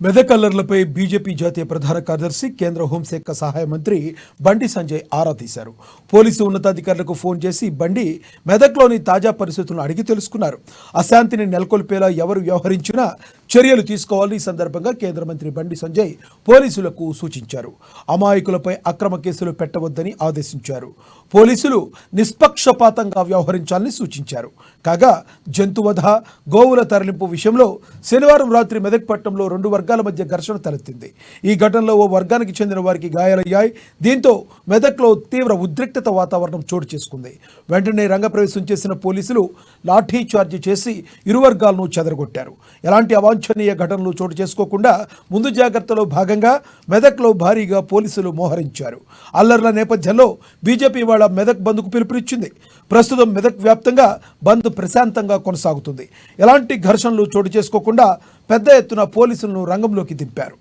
Medak అల్లర్లపై BJP జాతీయ ప్రధాన కార్యదర్శి కేంద్ర హోంశాఖ సహాయ మంత్రి బండి సంజయ్ ఆరా తీశారు. పోలీసు ఉన్నతాధికారులకు ఫోన్ చేసి బండి మెదక్లోని తాజా పరిస్థితులను అడిగి తెలుసుకున్నారు. అశాంతిని నెలకొల్పేలా ఎవరు వ్యవహరించినా చర్యలు తీసుకోవాలని ఈ సందర్భంగా కేంద్ర మంత్రి బండి సంజయ్ పోలీసులకు సూచించారు. అమాయకులపై అక్రమ కేసులు పెట్టవద్దని ఆదేశించారు. పోలీసులు నిష్పక్షపాతంగా వ్యవహరించాలని సూచించారు. కాగా జంతువధ, గోవుల తరలింపు విషయంలో శనివారం రాత్రి మెదక్ పట్టణంలో రెండు వర్గాల మధ్య ఘర్షణ తలెత్తింది. ఈ ఘటనలో ఓ వర్గానికి చెందిన వారికి గాయాలయ్యాయి. దీంతో మెదక్లో తీవ్ర ఉద్రిక్తత వాతావరణం చోటు చేసుకుంది. వెంటనే రంగప్రవేశం చేసిన పోలీసులు లాఠీ చార్జీ చేసి ఇరు వర్గాలను చెదరగొట్టారు. ఎలాంటి అవాంఛనీయ ఘటనలు చోటు చేసుకోకుండా ముందు జాగ్రత్తలో భాగంగా మెదక్లో భారీగా పోలీసులు మోహరించారు. అల్లర్ల నేపథ్యంలో బీజేపీ ఇవాళ మెదక్ బంద్కు పిలుపునిచ్చింది. ప్రస్తుతం మెదక్ వ్యాప్తంగా బంద్ ప్రశాంతంగా కొనసాగుతుంది. ఎలాంటి ఘర్షణలు చోటు చేసుకోకుండా పెద్ద ఎత్తున పోలీసులను రంగంలోకి దింపారు.